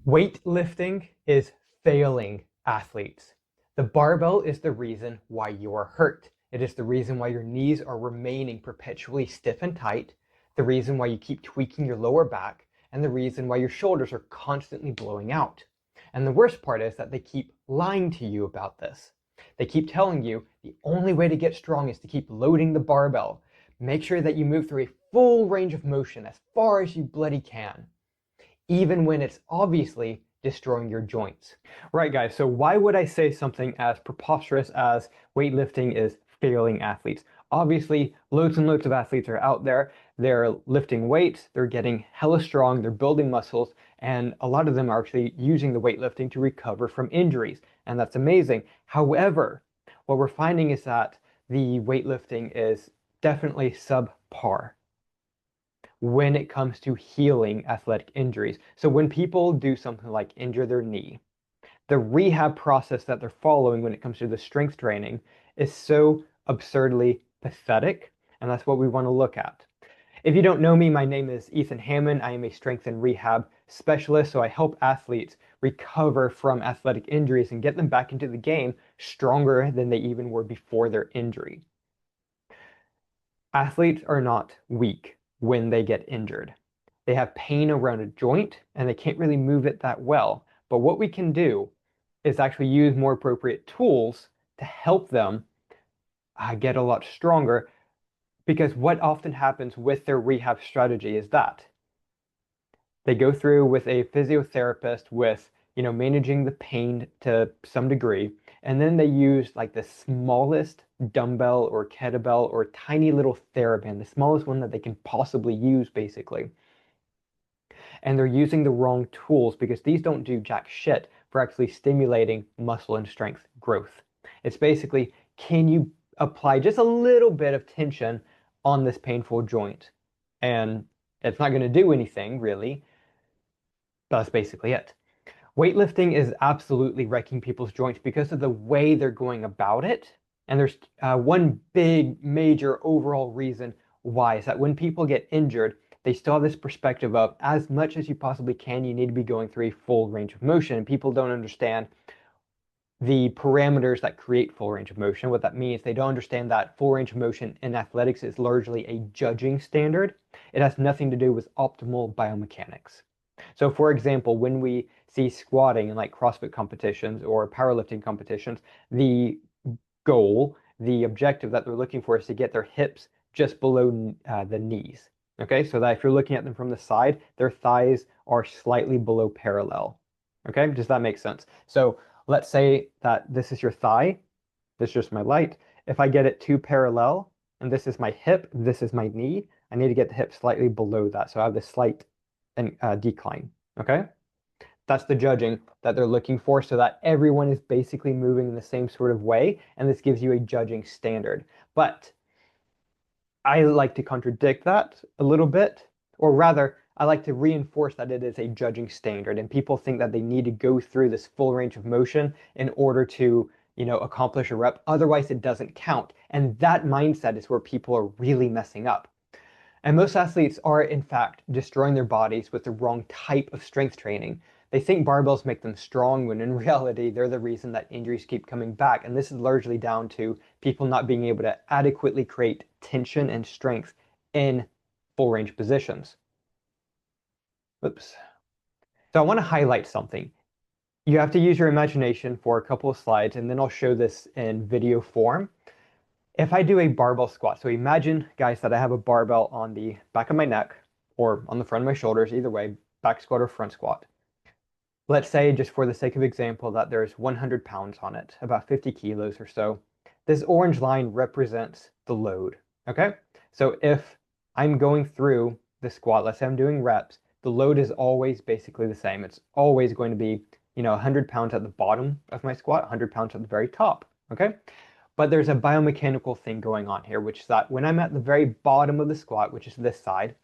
Weightlifting is failing athletes. The barbell is the reason why you are hurt. It is the reason why your knees are remaining perpetually stiff and tight, the reason why you keep tweaking your lower back, and the reason why your shoulders are constantly blowing out. And the worst part is that they keep lying to you about this. They keep telling you the only way to get strong is to keep loading the barbell. Make sure that you move through a full range of motion as far as you bloody can, even when it's obviously destroying your joints. Right, guys, so why would I say something as preposterous as weightlifting is failing athletes? Obviously, loads and loads of athletes are out there. They're lifting weights, they're getting hella strong, they're building muscles, and a lot of them are actually using the weightlifting to recover from injuries, and that's amazing. However, what we're finding is that the weightlifting is definitely subpar when it comes to healing athletic injuries. So when people do something like injure their knee, the rehab process that they're following when it comes to the strength training is so absurdly pathetic, and that's what we want to look at. If you don't know me, my name is Ethan Hammond. I am a strength and rehab specialist, so I help athletes recover from athletic injuries and get them back into the game stronger than they even were before their injury. Athletes are not weak when they get injured. They have pain around a joint and they can't really move it that well. But what we can do is actually use more appropriate tools to help them get a lot stronger, because what often happens with their rehab strategy is that they go through with a physiotherapist with, managing the pain to some degree, and then they use like the smallest dumbbell or kettlebell or tiny little TheraBand, the smallest one that they can possibly use, basically. And they're using the wrong tools because these don't do jack shit for actually stimulating muscle and strength growth. It's basically, can you apply just a little bit of tension on this painful joint? And it's not going to do anything really. That's basically it. Weightlifting is absolutely wrecking people's joints because of the way they're going about it. And there's one big, major overall reason why is that when people get injured, they still have this perspective of as much as you possibly can, you need to be going through a full range of motion. And people don't understand the parameters that create full range of motion. What that means, they don't understand that full range of motion in athletics is largely a judging standard. It has nothing to do with optimal biomechanics. So for example, when we see squatting in like CrossFit competitions or powerlifting competitions, the goal, the objective that they're looking for is to get their hips just below the knees. Okay, so that if you're looking at them from the side, their thighs are slightly below parallel. Okay, does that make sense? So let's say that this is your thigh, this is just my light. If I get it too parallel, and this is my hip, this is my knee, I need to get the hip slightly below that. So I have this slight decline, okay? That's the judging that they're looking for, so that everyone is basically moving in the same sort of way, and this gives you a judging standard. But I like to contradict that a little bit, or rather, I like to reinforce that it is a judging standard, and people think that they need to go through this full range of motion in order to, accomplish a rep. Otherwise, it doesn't count. And that mindset is where people are really messing up. And most athletes are, in fact, destroying their bodies with the wrong type of strength training. They think barbells make them strong, when in reality, they're the reason that injuries keep coming back. And this is largely down to people not being able to adequately create tension and strength in full range positions. Oops. So I want to highlight something. You have to use your imagination for a couple of slides, and then I'll show this in video form. If I do a barbell squat, so imagine, guys, that I have a barbell on the back of my neck or on the front of my shoulders, either way, back squat or front squat. Let's say, just for the sake of example, that there's 100 pounds on it, about 50 kilos or so. This orange line represents the load, okay? So if I'm going through the squat, let's say I'm doing reps, the load is always basically the same. It's always going to be, 100 pounds at the bottom of my squat, 100 pounds at the very top, okay? But there's a biomechanical thing going on here, which is that when I'm at the very bottom of the squat, which is this side,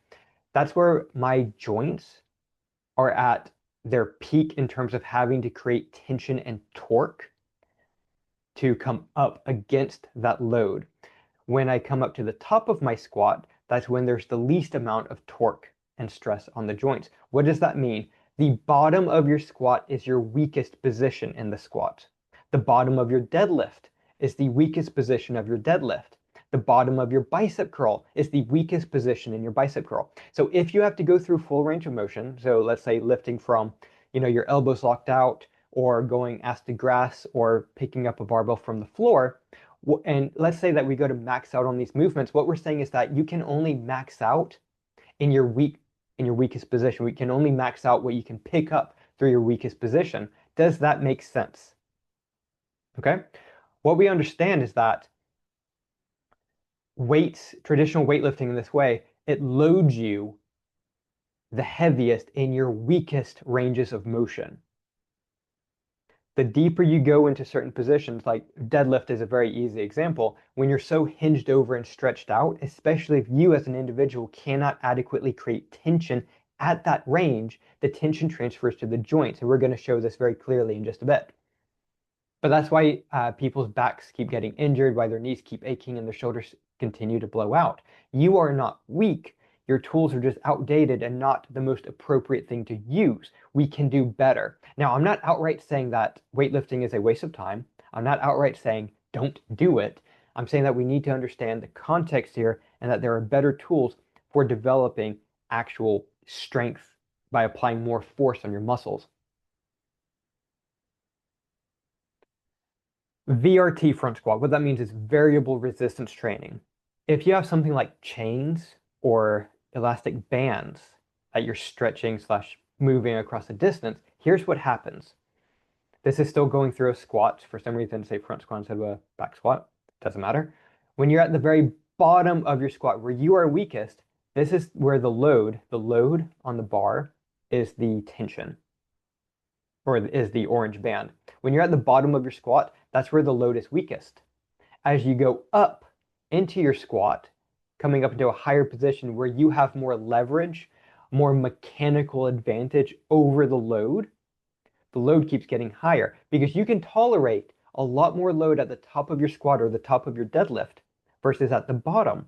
that's where my joints are at their peak in terms of having to create tension and torque to come up against that load. When I come up to the top of my squat, that's when there's the least amount of torque and stress on the joints. What does that mean? The bottom of your squat is your weakest position in the squat. The bottom of your deadlift is the weakest position of your deadlift. The bottom of your bicep curl is the weakest position in your bicep curl. So if you have to go through full range of motion, so let's say lifting from, your elbows locked out, or going ass to grass, or picking up a barbell from the floor, and let's say that we go to max out on these movements, what we're saying is that you can only max out in your weakest position. We can only max out what you can pick up through your weakest position. Does that make sense? Okay. What we understand is that traditional weightlifting in this way, it loads you the heaviest in your weakest ranges of motion. The deeper you go into certain positions, like deadlift is a very easy example, when you're so hinged over and stretched out, especially if you as an individual cannot adequately create tension at that range, the tension transfers to the joints. And we're going to show this very clearly in just a bit. But that's why people's backs keep getting injured, why their knees keep aching, and their shoulders continue to blow out. You are not weak. Your tools are just outdated and not the most appropriate thing to use. We can do better. Now, I'm not outright saying that weightlifting is a waste of time. I'm not outright saying don't do it. I'm saying that we need to understand the context here and that there are better tools for developing actual strength by applying more force on your muscles. VRT front squat, what that means is variable resistance training. If you have something like chains or elastic bands that you're stretching slash moving across a distance, here's what happens. This is still going through a squat. For some reason, say front squat instead of a back squat. Doesn't matter. When you're at the very bottom of your squat, where you are weakest, this is where the load on the bar is the tension, or is the orange band. When you're at the bottom of your squat, that's where the load is weakest. As you go up into your squat, coming up into a higher position where you have more leverage, more mechanical advantage over the load keeps getting higher because you can tolerate a lot more load at the top of your squat or the top of your deadlift versus at the bottom.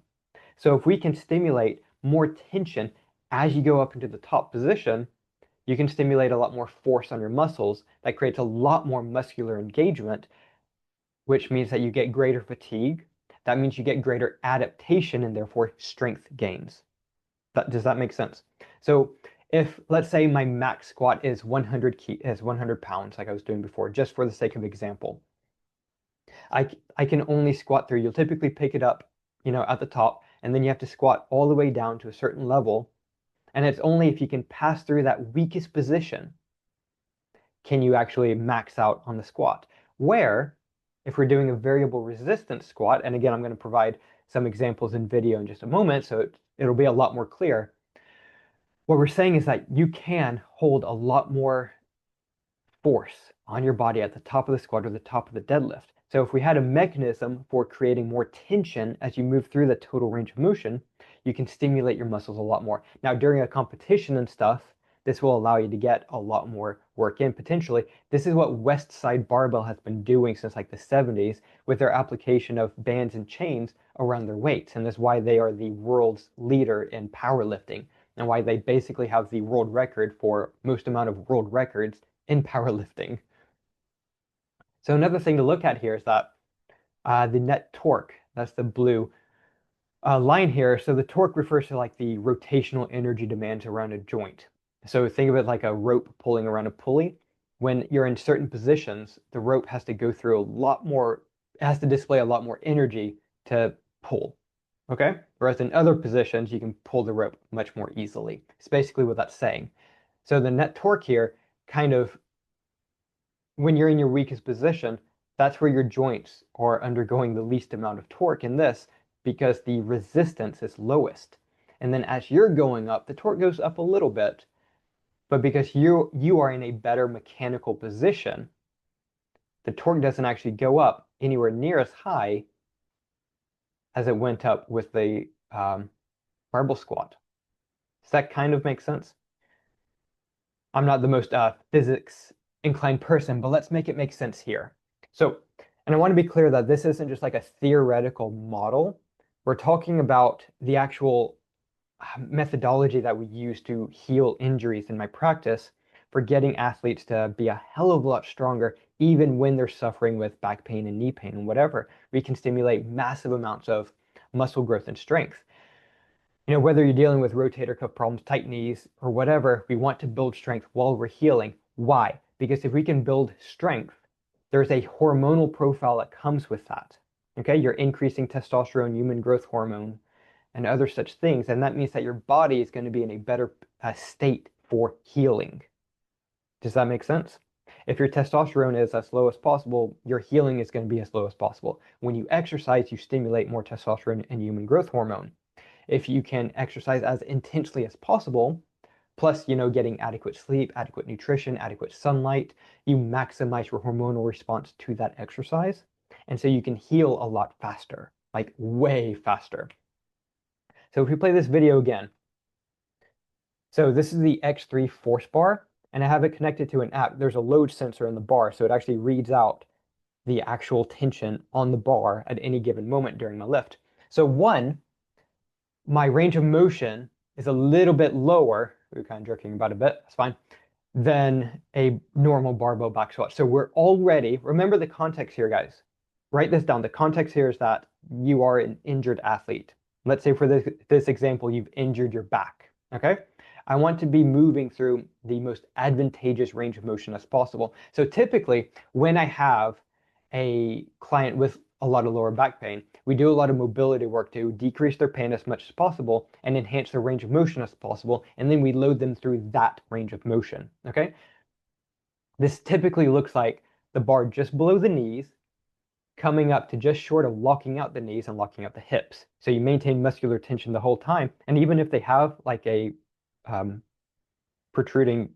So if we can stimulate more tension as you go up into the top position, you can stimulate a lot more force on your muscles. That creates a lot more muscular engagement, which means that you get greater fatigue. That means you get greater adaptation and therefore strength gains. Does that make sense? So if, let's say, my max squat is 100 pounds, like I was doing before, just for the sake of example, I can only squat through. You'll typically pick it up, at the top, and then you have to squat all the way down to a certain level. And it's only if you can pass through that weakest position can you actually max out on the squat. Where, if we're doing a variable resistance squat, and again, I'm going to provide some examples in video in just a moment, so it'll be a lot more clear. What we're saying is that you can hold a lot more force on your body at the top of the squat or the top of the deadlift. So if we had a mechanism for creating more tension as you move through the total range of motion, you can stimulate your muscles a lot more. Now, during a competition and stuff, this will allow you to get a lot more work in potentially. This is what Westside Barbell has been doing since like the 70s with their application of bands and chains around their weights. And that's why they are the world's leader in powerlifting and why they basically have the world record for most amount of world records in powerlifting. So another thing to look at here is that the net torque, that's the blue line here. So the torque refers to like the rotational energy demands around a joint. So think of it like a rope pulling around a pulley. When you're in certain positions, the rope has to go through a lot more, it has to display a lot more energy to pull. Okay? Whereas in other positions, you can pull the rope much more easily. It's basically what that's saying. So the net torque here kind of, when you're in your weakest position, that's where your joints are undergoing the least amount of torque in this because the resistance is lowest. And then as you're going up, the torque goes up a little bit, but because you are in a better mechanical position, the torque doesn't actually go up anywhere near as high as it went up with the barbell squat. Does that kind of make sense? I'm not the most physics inclined person, but let's make it make sense here. So, and I want to be clear that this isn't just like a theoretical model. We're talking about the actual methodology that we use to heal injuries in my practice for getting athletes to be a hell of a lot stronger, even when they're suffering with back pain and knee pain and whatever. We can stimulate massive amounts of muscle growth and strength. Whether you're dealing with rotator cuff problems, tight knees, or whatever, we want to build strength while we're healing. Why? Because if we can build strength, there's a hormonal profile that comes with that. Okay, you're increasing testosterone, human growth hormone, and other such things, and that means that your body is going to be in a better state for healing. Does that make sense? If your testosterone is as low as possible, your healing is going to be as low as possible. When you exercise, you stimulate more testosterone and human growth hormone. If you can exercise as intensely as possible, plus, getting adequate sleep, adequate nutrition, adequate sunlight, you maximize your hormonal response to that exercise. And so you can heal a lot faster, like way faster. So if we play this video again, so this is the X3 Force Bar, and I have it connected to an app. There's a load sensor in the bar, so it actually reads out the actual tension on the bar at any given moment during my lift. So one, my range of motion is a little bit lower, we're kind of jerking about a bit, that's fine, than a normal barbell back squat. So we're already, remember the context here, guys. Write this down. The context here is that you are an injured athlete. Let's say for this example, you've injured your back, okay? I want to be moving through the most advantageous range of motion as possible. So typically, when I have a client with a lot of lower back pain, we do a lot of mobility work to decrease their pain as much as possible and enhance their range of motion as possible, and then we load them through that range of motion, okay? This typically looks like the bar just below the knees, coming up to just short of locking out the knees and locking out the hips. So you maintain muscular tension the whole time, and even if they have like a protruding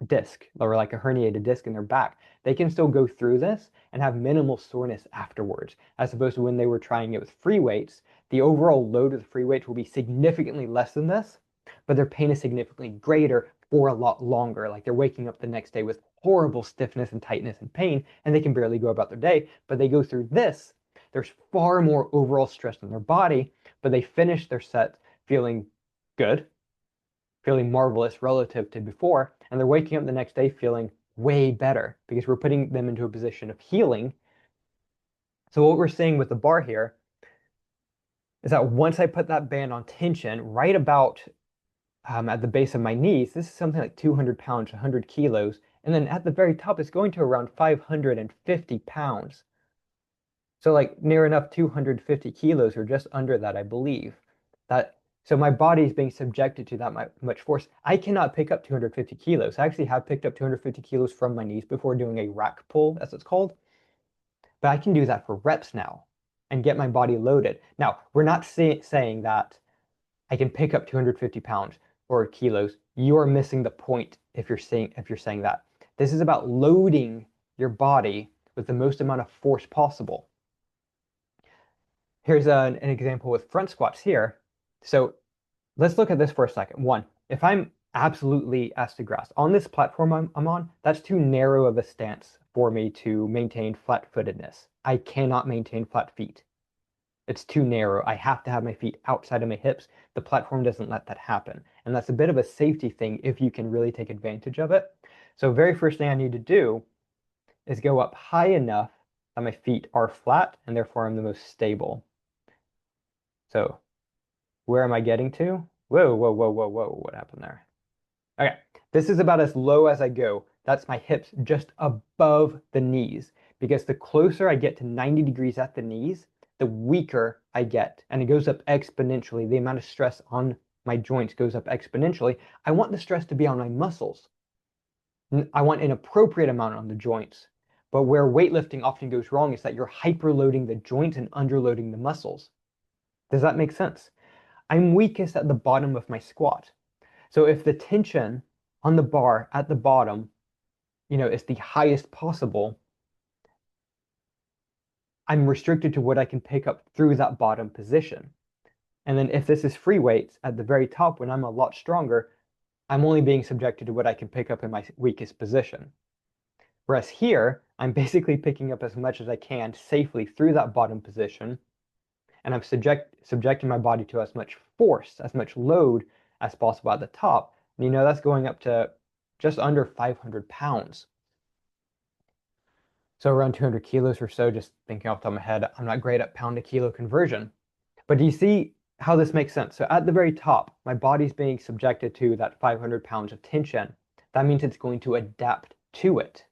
disc or like a herniated disc in their back, they can still go through this and have minimal soreness afterwards, as opposed to when they were trying it with free weights. The overall load of the free weights will be significantly less than this, but their pain is significantly greater for a lot longer. Like they're waking up the next day with horrible stiffness and tightness and pain, and they can barely go about their day. But they go through this, there's far more overall stress on their body, but they finish their set feeling good, feeling marvelous relative to before, and they're waking up the next day feeling way better because we're putting them into a position of healing. So what we're seeing with the bar here is that once I put that band on tension right about at the base of my knees, this is something like 200 pounds, 100 kilos, and then at the very top it's going to around 550 pounds. So like near enough 250 kilos or just under that, I believe. So my body is being subjected to that much force. I cannot pick up 250 kilos. I actually have picked up 250 kilos from my knees before doing a rack pull, as it's called. But I can do that for reps now and get my body loaded. Now, we're not saying that I can pick up 250 pounds or kilos. You're missing the point if you're saying that. This is about loading your body with the most amount of force possible. Here's an example with front squats here. So let's look at this for a second. One, if I'm absolutely ass to grass on this platform I'm on, that's too narrow of a stance for me to maintain flat-footedness. I cannot maintain flat feet. It's too narrow. I have to have my feet outside of my hips. The platform doesn't let that happen. And that's a bit of a safety thing if you can really take advantage of it. So very first thing I need to do is go up high enough that my feet are flat and therefore I'm the most stable. So where am I getting to? Whoa, whoa, whoa, whoa, whoa. What happened there? Okay, this is about as low as I go. That's my hips just above the knees. Because the closer I get to 90 degrees at the knees, the weaker I get. And it goes up exponentially. The amount of stress on my joints goes up exponentially. I want the stress to be on my muscles. I want an appropriate amount on the joints. But where weightlifting often goes wrong is that you're hyperloading the joints and underloading the muscles. Does that make sense? I'm weakest at the bottom of my squat. So if the tension on the bar at the bottom, is the highest possible, I'm restricted to what I can pick up through that bottom position. And then if this is free weights at the very top, when I'm a lot stronger, I'm only being subjected to what I can pick up in my weakest position. Whereas here, I'm basically picking up as much as I can safely through that bottom position, and I'm subjecting my body to as much force, as much load as possible at the top. And that's going up to just under 500 pounds. So around 200 kilos or so, just thinking off the top of my head. I'm not great at pound to kilo conversion. But do you see how this makes sense? So at the very top, my body's being subjected to that 500 pounds of tension. That means it's going to adapt to it.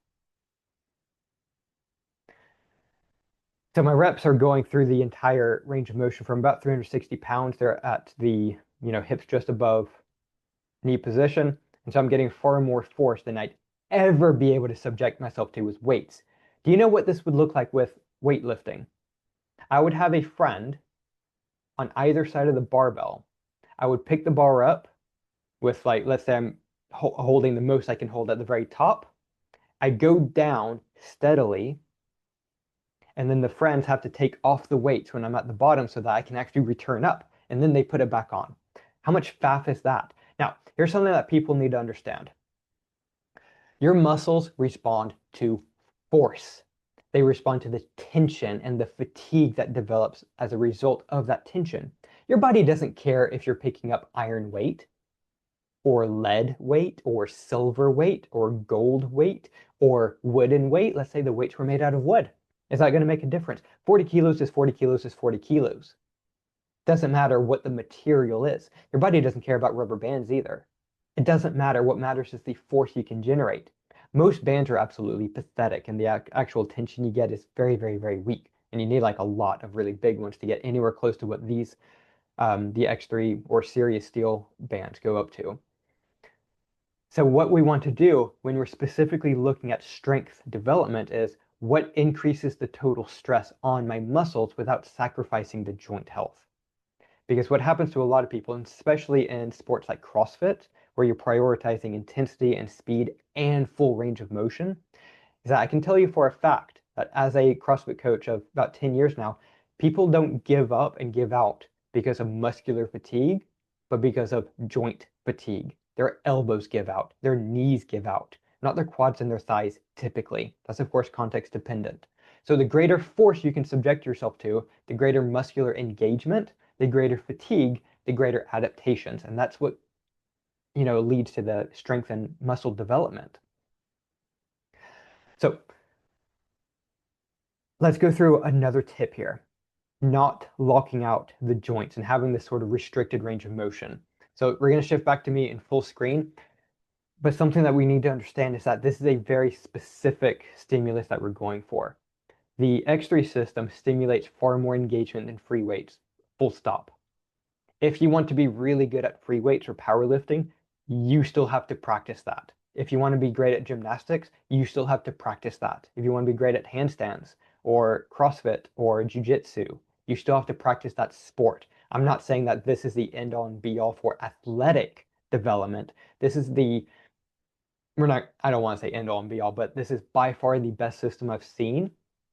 So my reps are going through the entire range of motion from about 360 pounds. They're at the, hips just above knee position. And so I'm getting far more force than I'd ever be able to subject myself to with weights. Do you know what this would look like with weightlifting? I would have a friend on either side of the barbell. I would pick the bar up with, like, let's say I'm holding the most I can hold at the very top. I go down steadily, and then the friends have to take off the weights when I'm at the bottom so that I can actually return up, and then they put it back on. How much faff is that? Now, here's something that people need to understand. Your muscles respond to force. They respond to the tension and the fatigue that develops as a result of that tension. Your body doesn't care if you're picking up iron weight, or lead weight, or silver weight, or gold weight, or wooden weight. Let's say the weights were made out of wood. Is that going to make a difference? 40 kilos is 40 kilos is 40 kilos. Doesn't matter what the material is. Your body doesn't care about rubber bands either. It doesn't matter. What matters is the force you can generate. Most bands are absolutely pathetic, and the actual tension you get is very, very, very weak. And you need like a lot of really big ones to get anywhere close to what these, the X3 or Sirius steel bands go up to. So what we want to do when we're specifically looking at strength development is what increases the total stress on my muscles without sacrificing the joint health. Because what happens to a lot of people, and especially in sports like CrossFit, where you're prioritizing intensity and speed and full range of motion, is that I can tell you for a fact that as a CrossFit coach of about 10 years now, people don't give up and give out because of muscular fatigue, but because of joint fatigue. Their elbows give out, their knees give out, not their quads and their thighs typically. That's of course context dependent. So the greater force you can subject yourself to, the greater muscular engagement, the greater fatigue, the greater adaptations. And that's what, leads to the strength and muscle development. So let's go through another tip here. Not locking out the joints and having this sort of restricted range of motion. So we're going to shift back to me in full screen. But something that we need to understand is that this is a very specific stimulus that we're going for. The X3 system stimulates far more engagement than free weights, full stop. If you want to be really good at free weights or powerlifting, you still have to practice that. If you want to be great at gymnastics, you still have to practice that. If you want to be great at handstands or CrossFit or jiu-jitsu, you still have to practice that sport. I'm not saying that this is the end all and be all for athletic development. This is I don't want to say end all and be all, but this is by far the best system I've seen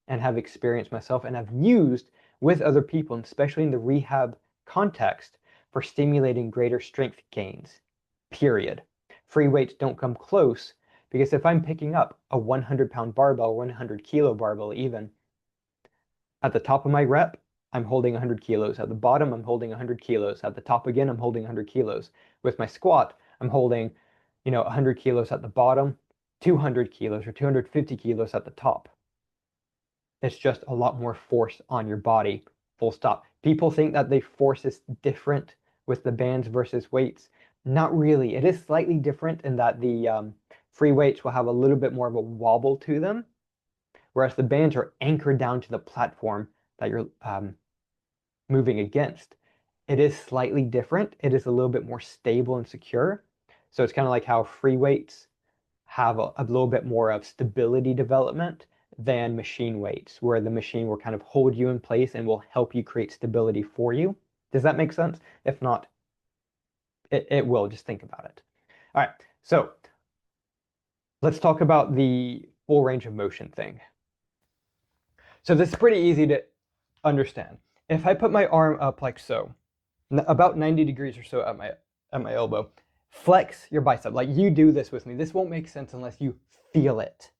and have experienced myself and have used with other people, and especially in the rehab context, for stimulating greater strength gains, period. Free weights don't come close, because if I'm picking up a 100-pound barbell, 100 kilo barbell even, at the top of my rep, I'm holding 100 kilos. At the bottom, I'm holding 100 kilos. At the top again, I'm holding 100 kilos. With my squat, I'm holding 100 kilos at the bottom, 200 kilos or 250 kilos at the top. It's just a lot more force on your body, full stop. People think that the force is different with the bands versus weights. Not really. It is slightly different in that the free weights will have a little bit more of a wobble to them, whereas the bands are anchored down to the platform that you're moving against. It is slightly different. It is a little bit more stable and secure. So it's kind of like how free weights have a little bit more of stability development than machine weights, where the machine will kind of hold you in place and will help you create stability for you. Does that make sense? If not, it will. Just think about it. All right, so let's talk about the full range of motion thing. So this is pretty easy to understand. If I put my arm up like so, about 90 degrees or so at my elbow, flex your bicep. Like you do this with me. This won't make sense unless you feel it.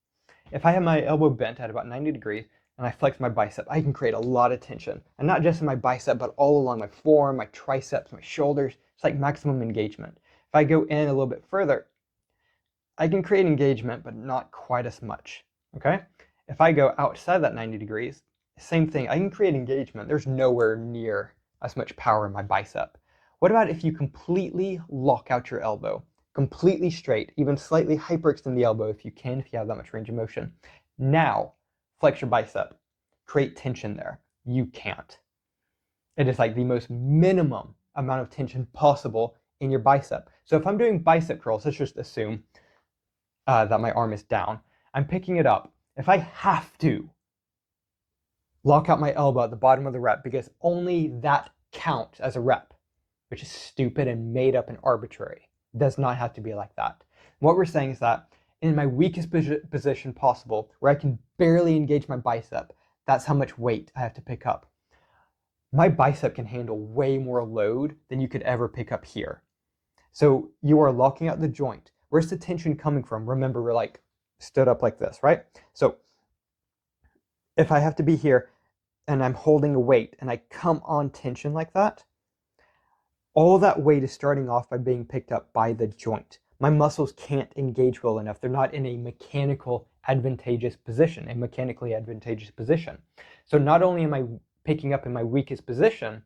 If I have my elbow bent at about 90 degrees and I flex my bicep, I can create a lot of tension. And not just in my bicep, but all along my forearm, my triceps, my shoulders. It's like maximum engagement. If I go in a little bit further, I can create engagement, but not quite as much, okay? If I go outside that 90 degrees, same thing, I can create engagement. There's nowhere near as much power in my bicep. What about if you completely lock out your elbow, completely straight, even slightly hyperextend the elbow if you can, if you have that much range of motion. Now, flex your bicep, create tension there. You can't. It is like the most minimum amount of tension possible in your bicep. So if I'm doing bicep curls, let's just assume that my arm is down. I'm picking it up. If I have to lock out my elbow at the bottom of the rep because only that counts as a rep, which is stupid and made up and arbitrary. It does not have to be like that. What we're saying is that in my weakest position possible, where I can barely engage my bicep, that's how much weight I have to pick up. My bicep can handle way more load than you could ever pick up here. So you are locking out the joint. Where's the tension coming from? Remember, we're like stood up like this, right? So if I have to be here and I'm holding a weight and I come on tension like that, all that weight is starting off by being picked up by the joint. My muscles can't engage well enough. They're not in a mechanically advantageous position. So not only am I picking up in my weakest position,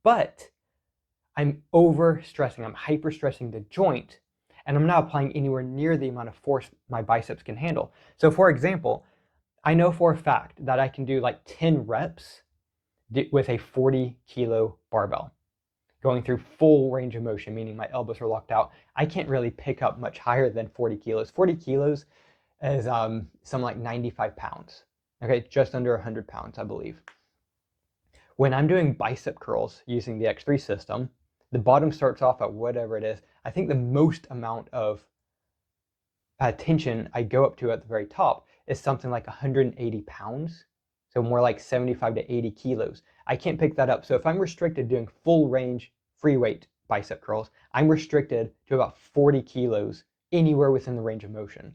but I'm overstressing, I'm hyperstressing the joint, and I'm not applying anywhere near the amount of force my biceps can handle. So for example, I know for a fact that I can do like 10 reps with a 40 kilo barbell, going through full range of motion, meaning my elbows are locked out. I can't really pick up much higher than 40 kilos. 40 kilos is something like 95 pounds, okay, just under 100 pounds, I believe. When I'm doing bicep curls using the X3 system, the bottom starts off at whatever it is. I think the most amount of tension I go up to at the very top is something like 180 pounds. So more like 75 to 80 kilos. I can't pick that up. So if I'm restricted doing full range free weight bicep curls, I'm restricted to about 40 kilos anywhere within the range of motion.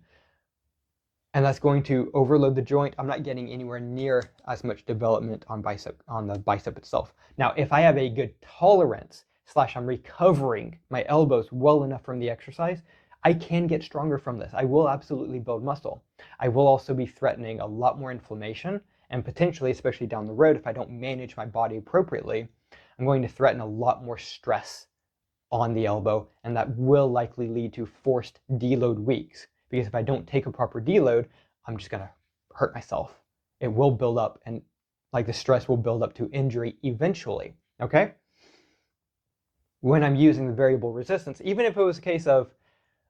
And that's going to overload the joint. I'm not getting anywhere near as much development on the bicep itself. Now, if I have a good tolerance / I'm recovering my elbows well enough from the exercise, I can get stronger from this. I will absolutely build muscle. I will also be threatening a lot more inflammation, and potentially, especially down the road, if I don't manage my body appropriately, I'm going to threaten a lot more stress on the elbow, and that will likely lead to forced deload weeks. Because if I don't take a proper deload, I'm just gonna hurt myself. It will build up, and like the stress will build up to injury eventually, okay? When I'm using the variable resistance, even if it was a case of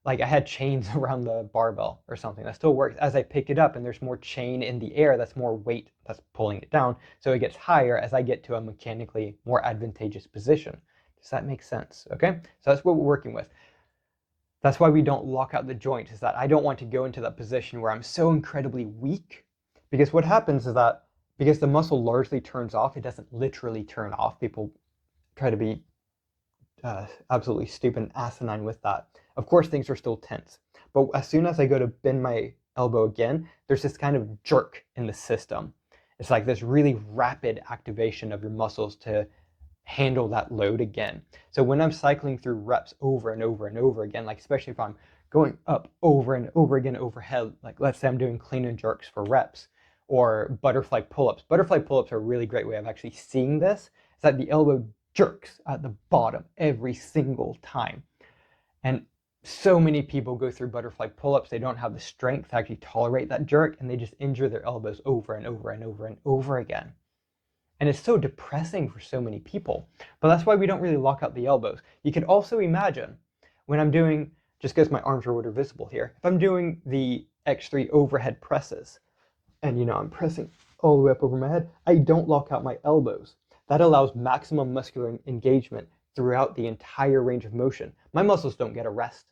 like I had chains around the barbell or something, that still works. As I pick it up and there's more chain in the air, that's more weight that's pulling it down. So it gets higher as I get to a mechanically more advantageous position. Does that make sense? Okay, so that's what we're working with. That's why we don't lock out the joint, is that I don't want to go into that position where I'm so incredibly weak, because what happens is that because the muscle largely turns off, it doesn't literally turn off. People try to be absolutely stupid and asinine with that. Of course, things are still tense, but as soon as I go to bend my elbow again, there's this kind of jerk in the system. It's like this really rapid activation of your muscles to handle that load again. So when I'm cycling through reps over and over and over again, like especially if I'm going up over and over again overhead, like let's say I'm doing clean and jerks for reps, or butterfly pull-ups. Butterfly pull-ups are a really great way of actually seeing this. It's that the elbow jerks at the bottom every single time. And so many people go through butterfly pull-ups, they don't have the strength to actually tolerate that jerk, and they just injure their elbows over and over and over and over again. And it's so depressing for so many people. But that's why we don't really lock out the elbows. You can also imagine when I'm doing, just because my arms are what are visible here, if I'm doing the X3 overhead presses, and I'm pressing all the way up over my head, I don't lock out my elbows. That allows maximum muscular engagement throughout the entire range of motion. My muscles don't get a rest.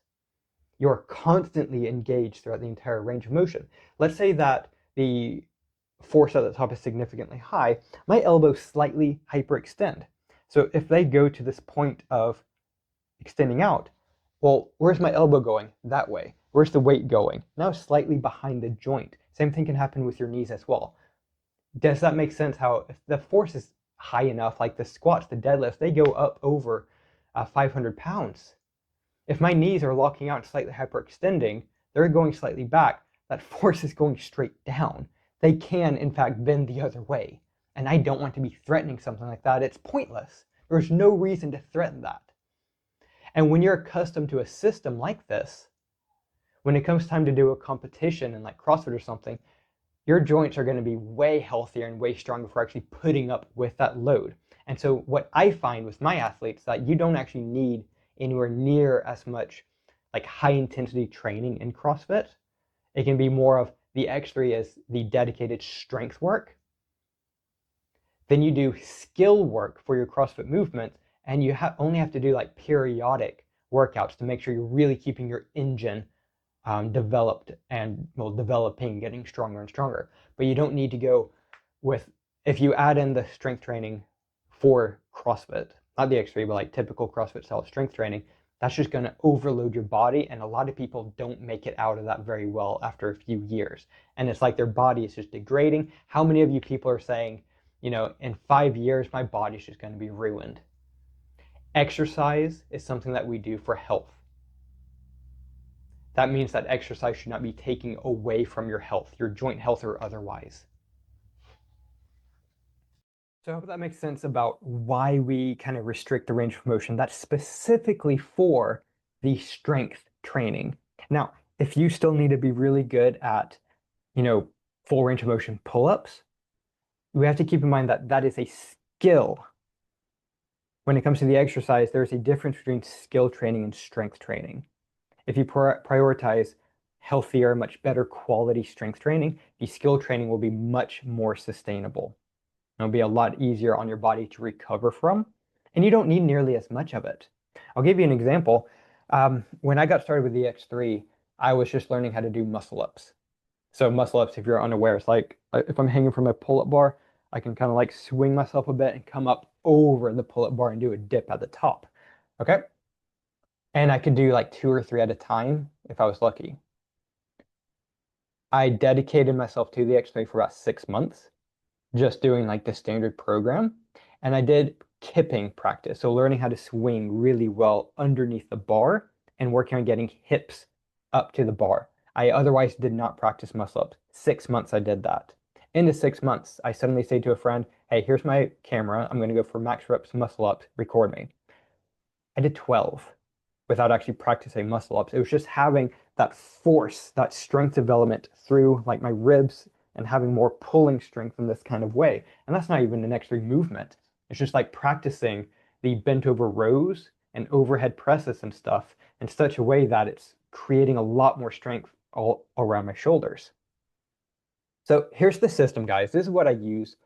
You're constantly engaged throughout the entire range of motion. Let's say that the force at the top is significantly high, my elbows slightly hyperextend. So if they go to this point of extending out, well, where's my elbow going? That way. Where's the weight going? Now slightly behind the joint. Same thing can happen with your knees as well. Does that make sense? How if the force is high enough, like the squats, the deadlifts, they go up over 500 pounds. If my knees are locking out and slightly hyperextending, they're going slightly back, that force is going straight down. They can, in fact, bend the other way. And I don't want to be threatening something like that. It's pointless. There's no reason to threaten that. And when you're accustomed to a system like this, when it comes time to do a competition in like CrossFit or something, your joints are going to be way healthier and way stronger for actually putting up with that load. And so what I find with my athletes that you don't actually need anywhere near as much like high intensity training in CrossFit. It can be more of the X3 as the dedicated strength work. Then you do skill work for your CrossFit movements, and you only have to do like periodic workouts to make sure you're really keeping your engine developed and developing, getting stronger and stronger. But you don't need to go with, if you add in the strength training for CrossFit, not the X3, but like typical CrossFit style strength training, that's just going to overload your body. And a lot of people don't make it out of that very well after a few years. And it's like their body is just degrading. How many of you people are saying, in 5 years, my body's just going to be ruined? Exercise is something that we do for health. That means that exercise should not be taking away from your health, your joint health or otherwise. So I hope that makes sense about why we kind of restrict the range of motion. That's specifically for the strength training. Now, if you still need to be really good at, full range of motion pull-ups, we have to keep in mind that that is a skill. When it comes to the exercise, there's a difference between skill training and strength training. If you prioritize healthier, much better quality strength training, the skill training will be much more sustainable. It'll be a lot easier on your body to recover from, and you don't need nearly as much of it. I'll give you an example. When I got started with the X3, I was just learning how to do muscle ups. So muscle ups, if you're unaware, it's like if I'm hanging from a pull-up bar, I can kind of like swing myself a bit and come up over the pull-up bar and do a dip at the top. Okay? And I could do like 2 or 3 at a time if I was lucky. I dedicated myself to the X3 for about 6 months, just doing like the standard program. And I did kipping practice, so learning how to swing really well underneath the bar and working on getting hips up to the bar. I otherwise did not practice muscle ups. 6 months I did that. In the 6 months, I suddenly say to a friend, hey, here's my camera. I'm going to go for max reps muscle ups. Record me. I did 12 without actually practicing muscle ups. It was just having that force, that strength development through like my ribs and having more pulling strength in this kind of way. And that's not even an X3 movement. It's just like practicing the bent over rows and overhead presses and stuff in such a way that it's creating a lot more strength all around my shoulders. So here's the system, guys. This is what I use.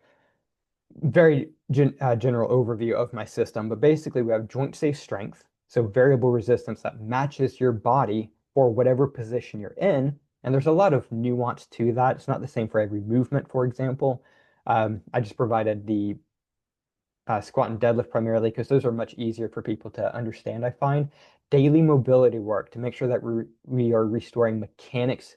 Very general overview of my system, but basically we have joint safe strength, so variable resistance that matches your body for whatever position you're in. And there's a lot of nuance to that. It's not the same for every movement, for example. I just provided the squat and deadlift primarily because those are much easier for people to understand, I find. Daily mobility work to make sure that we are restoring mechanics,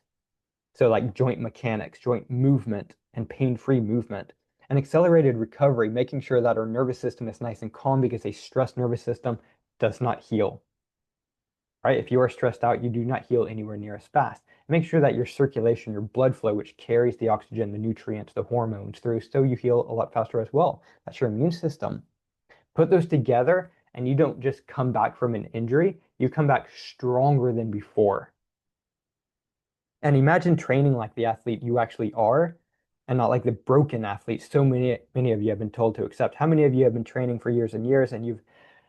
so like joint mechanics, joint movement, and pain-free movement. And accelerated recovery, making sure that our nervous system is nice and calm because a stressed nervous system does not heal. Right? If you are stressed out, you do not heal anywhere near as fast. Make sure that your circulation, your blood flow, which carries the oxygen, the nutrients, the hormones through, so you heal a lot faster as well. That's your immune system. Put those together, and you don't just come back from an injury, you come back stronger than before. And imagine training like the athlete you actually are, and not like the broken athlete so many of you have been told to accept. How many of you have been training for years and years and you've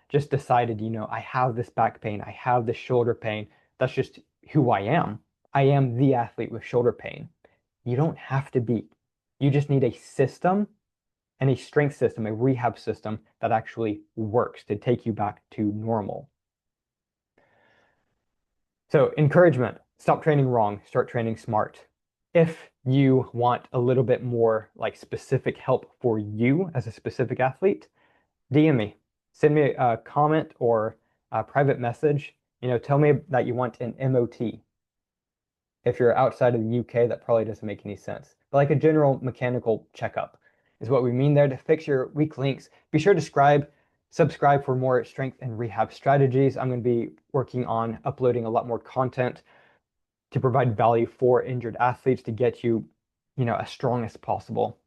just decided, I have this back pain, I have this shoulder pain. That's just who I am. I am the athlete with shoulder pain. You don't have to be. You just need a system and a strength system, a rehab system that actually works to take you back to normal. So encouragement, stop training wrong, start training smart. If you want a little bit more like specific help for you as a specific athlete, DM me. Send me a comment or a private message. Tell me that you want an MOT. If you're outside of the UK, that probably doesn't make any sense. But like a general mechanical checkup is what we mean there, to fix your weak links. Be sure to subscribe for more strength and rehab strategies. I'm going to be working on uploading a lot more content to provide value for injured athletes to get you, as strong as possible.